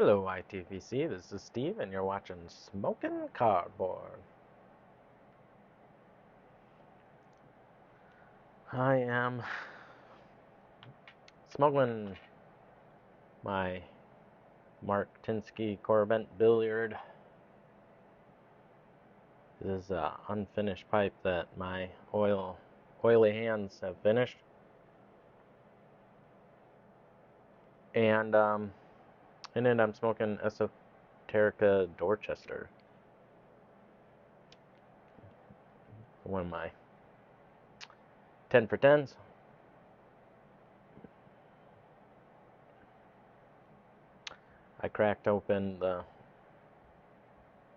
Hello, ITVC. This is Steve, and you're watching Smoking Cardboard. I am smuggling my Mark Tinsky Corbett billiard. This is an unfinished pipe that my oily hands have finished. And in it, I'm smoking Esoterica Dorchester. One of my 10 for 10s. I cracked open the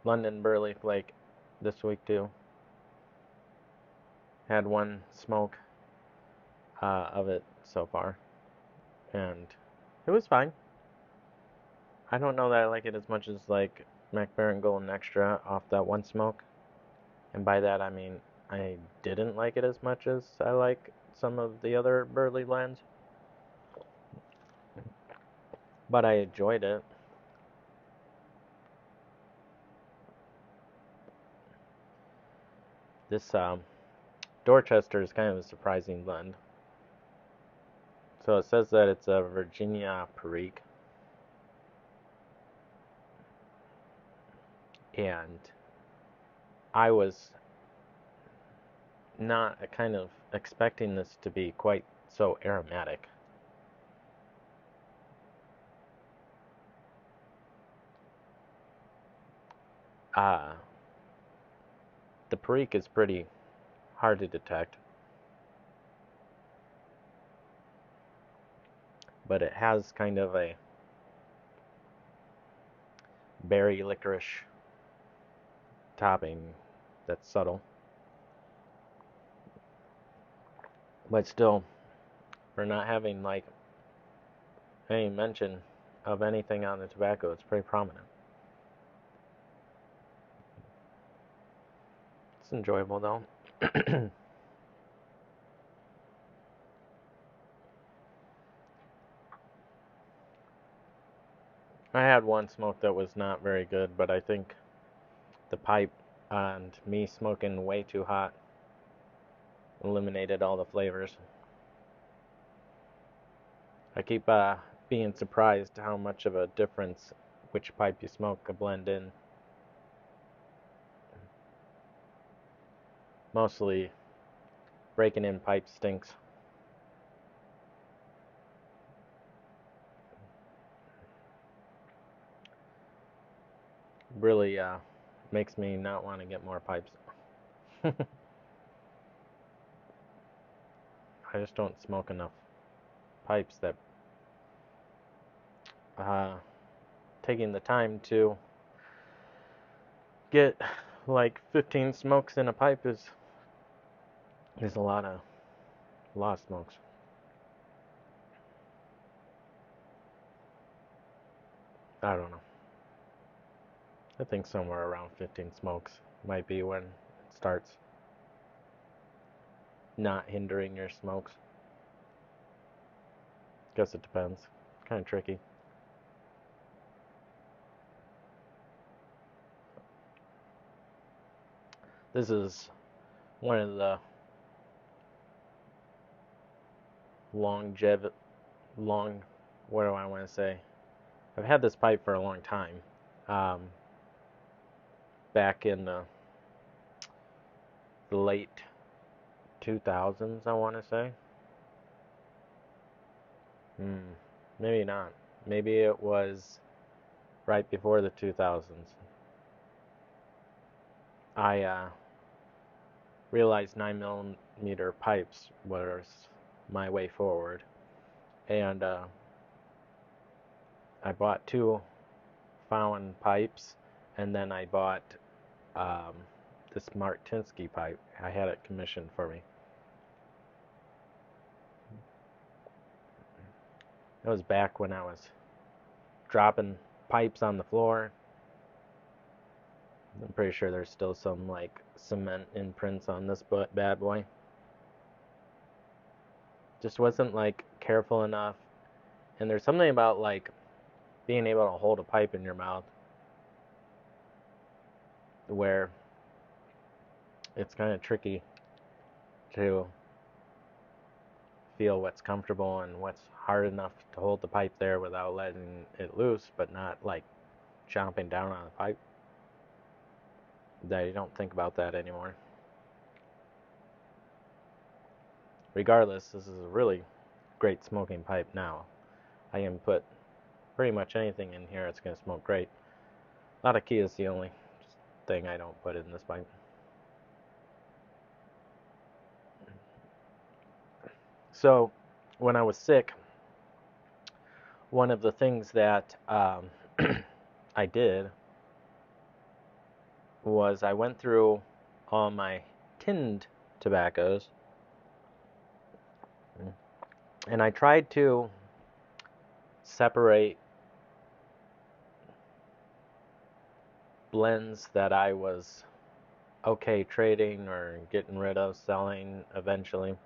London Burley Flake this week too. Had one smoke of it so far, and it was fine. I don't know that I like it as much as like MacBaron Golden Extra off that one smoke, and by that I mean I didn't like it as much as I like some of the other Burley blends, but I enjoyed it. This Dorchester is kind of a surprising blend. So it says that it's a Virginia Perique, and I was not kind of expecting this to be quite so aromatic. Uh, the Perique is pretty hard to detect, but it has kind of a berry licorice topping that's subtle. But still, for not having like any mention of anything on the tobacco, it's pretty prominent. It's enjoyable though. I had one smoke that was not very good, but I think the pipe and me smoking way too hot eliminated all the flavors. I keep being surprised how much of a difference which pipe you smoke could blend in. Mostly breaking in pipe stinks. Really makes me not want to get more pipes. I just don't smoke enough pipes that uh, taking the time to get like 15 smokes in a pipe is a lot of smokes. I don't know. I think somewhere around 15 smokes might be when it starts not hindering your smokes. Guess it depends. It's kind of tricky. This is one of the long, what do I want to say? I've had this pipe for a long time. Um, Back in the late 2000s, I want to say. Hmm, maybe not. Maybe it was right before the 2000s. I realized 9mm pipes was my way forward, and I bought two Fountain pipes, and then I bought um, this Martinsky pipe. I had it commissioned for me. That was back when I was dropping pipes on the floor. I'm pretty sure there's still some like cement imprints on this bad boy. Just wasn't like careful enough. And there's something about like being able to hold a pipe in your mouth where it's kind of tricky to feel what's comfortable and what's hard enough to hold the pipe there without letting it loose, but not like chomping down on the pipe. That you don't think about that anymore. Regardless, this is a really great smoking pipe now. I can put pretty much anything in here, it's going to smoke great. A lot of key is the only thing I don't put in this pipe. So, when I was sick, one of the things that I did was I went through all my tinned tobaccos and I tried to separate blends that I was okay trading or getting rid of, selling eventually.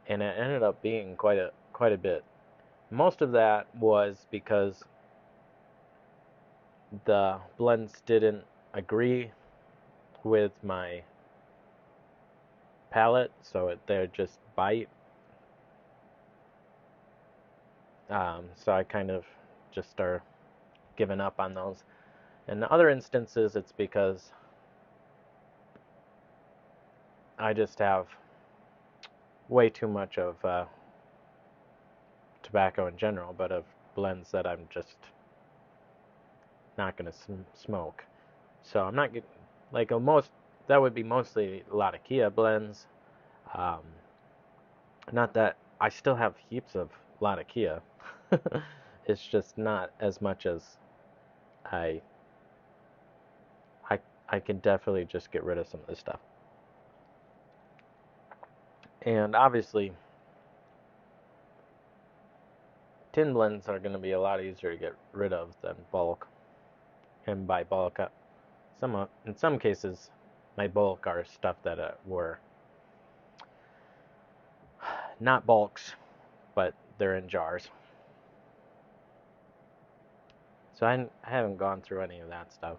And it ended up being quite a bit. Most of that was because the blends didn't agree with my palate, so they'd just bite. So I kind of just started giving up on those. In other instances, it's because I just have way too much of tobacco in general, but of blends that I'm just not going to smoke. So I'm not getting, like, that would be mostly a lot of Kia blends. Um, Not that I still have heaps of Latakia. It's just not as much as I I I can definitely just get rid of some of this stuff. And obviously, tin blends are going to be a lot easier to get rid of than bulk. And by bulk, in some cases, my bulk are stuff that were not bulks, but they're in jars. So I haven't gone through any of that stuff.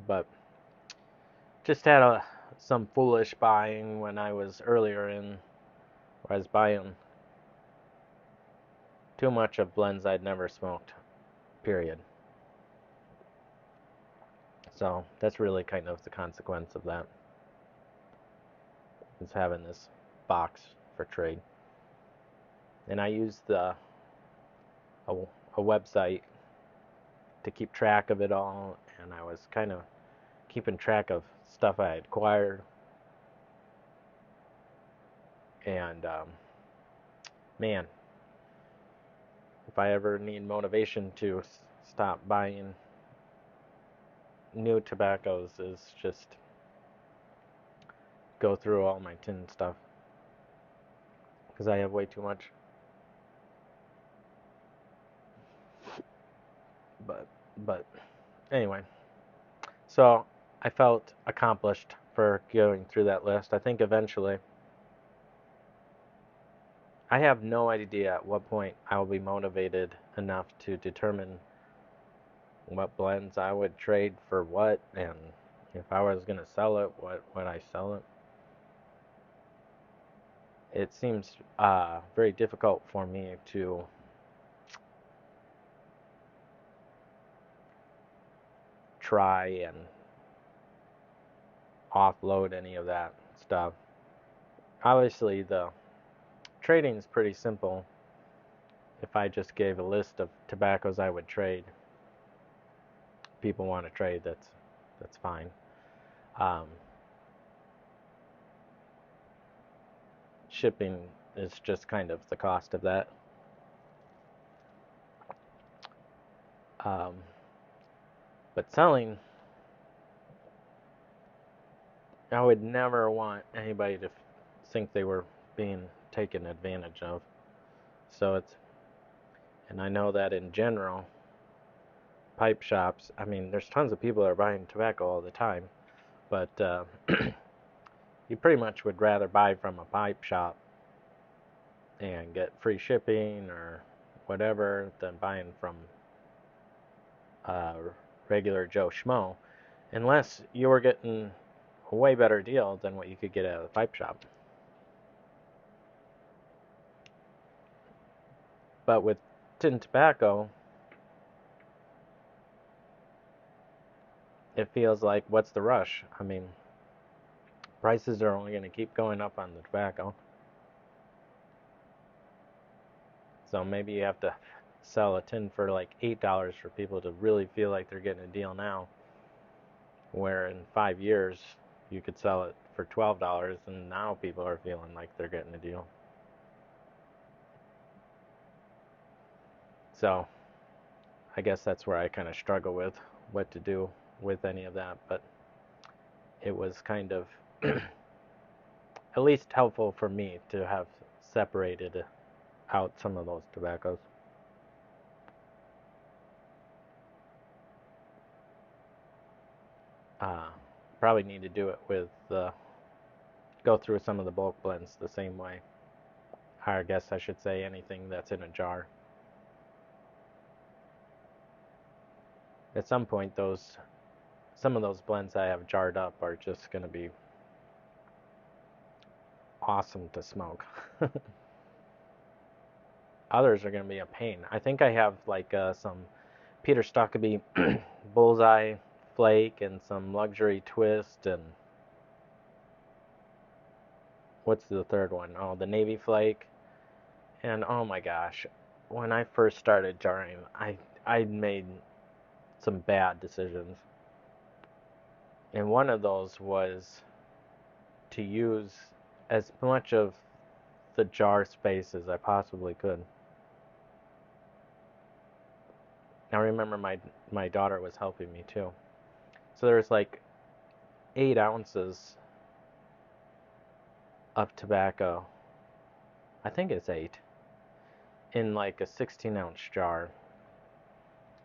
But just had some foolish buying when I was earlier in, where I was buying too much of blends I'd never smoked, period. So that's really kind of the consequence of that, is having this box for trade. And I used a website to keep track of it all, and I was kind of keeping track of stuff I had acquired. And man, if I ever need motivation to stop buying new tobaccos, is just go through all my tin stuff, because I have way too much. But anyway, so I felt accomplished for going through that list. I think eventually, I have no idea at what point I will be motivated enough to determine what blends I would trade for what, and if I was going to sell it, what would I sell it. It seems very difficult for me to try and offload any of that stuff. Obviously, the trading is pretty simple. If I just gave a list of tobaccos I would trade, people want to trade, that's fine. Shipping is just kind of the cost of that. But selling, I would never want anybody to think they were being taken advantage of. So and I know that in general, pipe shops, I mean, there's tons of people that are buying tobacco all the time, but you pretty much would rather buy from a pipe shop and get free shipping or whatever than buying from regular Joe Schmo, unless you were getting a way better deal than what you could get at a pipe shop. But with tin tobacco, it feels like, what's the rush? I mean, prices are only going to keep going up on the tobacco. So maybe you have to sell a tin for like $8 for people to really feel like they're getting a deal now. Where in 5 years you could sell it for $12 and now people are feeling like they're getting a deal. So I guess that's where I kind of struggle with what to do with any of that. But it was kind of at least helpful for me to have separated out some of those tobaccos. Probably need to do it with go through some of the bulk blends the same way. I guess I should say anything that's in a jar. At some point, some of those blends I have jarred up are just going to be awesome to smoke. Others are going to be a pain. I think I have like some Peter Stokkeby Bullseye Flake and some Luxury Twist and what's the third one? Oh, the Navy Flake. And oh my gosh, when I first started jarring, I made some bad decisions. And one of those was to use as much of the jar space as I possibly could. I remember my daughter was helping me too. So there's like 8 ounces of tobacco. I think it's 8 in like a 16-ounce jar.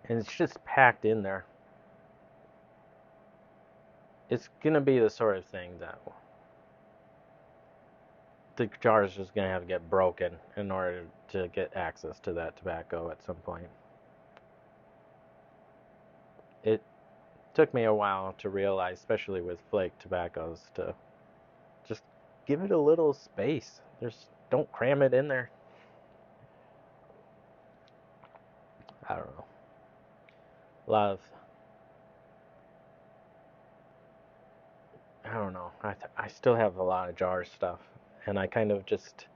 And it's just packed in there. It's going to be the sort of thing that the jar is just going to have to get broken in order to get access to that tobacco at some point. It took me a while to realize, especially with flake tobaccos, to just give it a little space. Don't cram it in there. I don't know. I don't know. I still have a lot of jar stuff, and I kind of just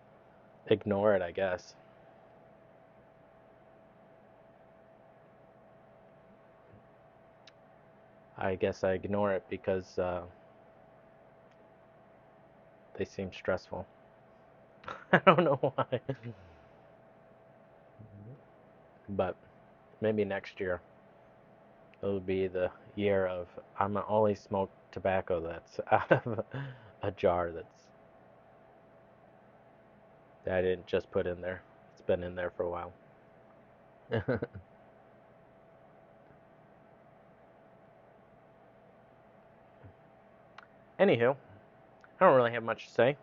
ignore it, I guess. I guess I ignore it because they seem stressful. I don't know why. But maybe next year it'll be the year of I'm gonna only smoke tobacco that's out of a jar that I didn't just put in there. It's been in there for a while. Anywho, I don't really have much to say.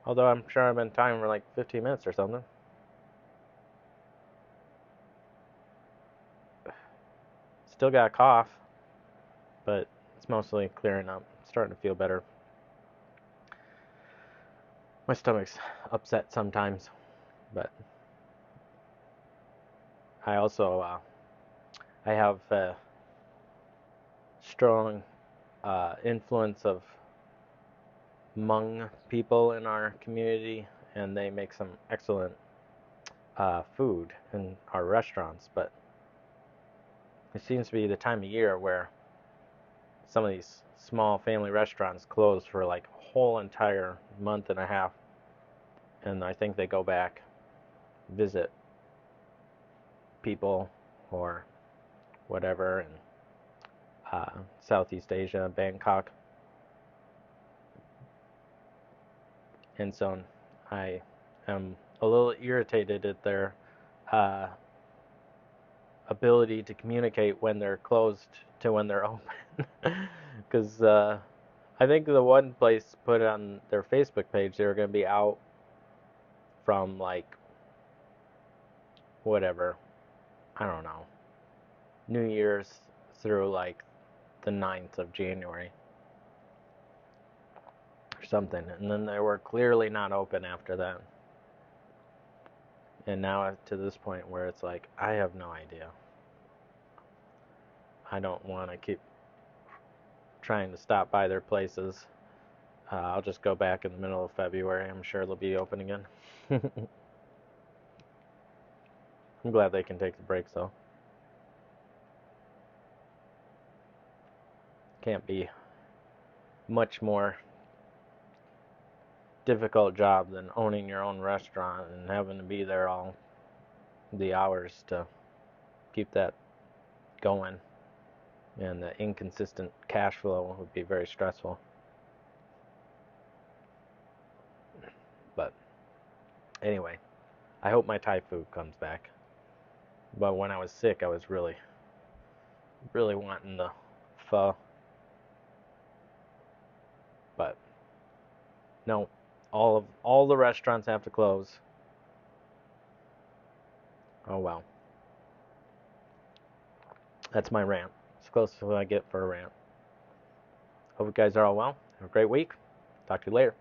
Although I'm sure I've been talking for like 15 minutes or something. Still got a cough, but it's mostly clearing up. Starting to feel better. My stomach's upset sometimes, but I also I have a strong influence of Hmong people in our community, and they make some excellent food in our restaurants. But it seems to be the time of year where some of these small family restaurants close for like a whole entire month and a half, and I think they go back, visit people or whatever in Southeast Asia, Bangkok. And so I am a little irritated at their uh, ability to communicate when they're closed to when they're open. Because I think the one place put it on their Facebook page they were going to be out from like whatever, I don't know, New Year's through like the 9th of January or something. And then they were clearly not open after that. And now to this point where it's like, I have no idea. I don't want to keep trying to stop by their places. I'll just go back in the middle of February. I'm sure they'll be open again. I'm glad they can take the breaks though. Can't be much more difficult job than owning your own restaurant and having to be there all the hours to keep that going. And the inconsistent cash flow would be very stressful. But anyway, I hope my Thai food comes back. But when I was sick, I was really, really wanting the pho. But no, all the restaurants have to close. Oh well. That's my rant. It's close to what I get for a rant. Hope you guys are all well. Have a great week. Talk to you later.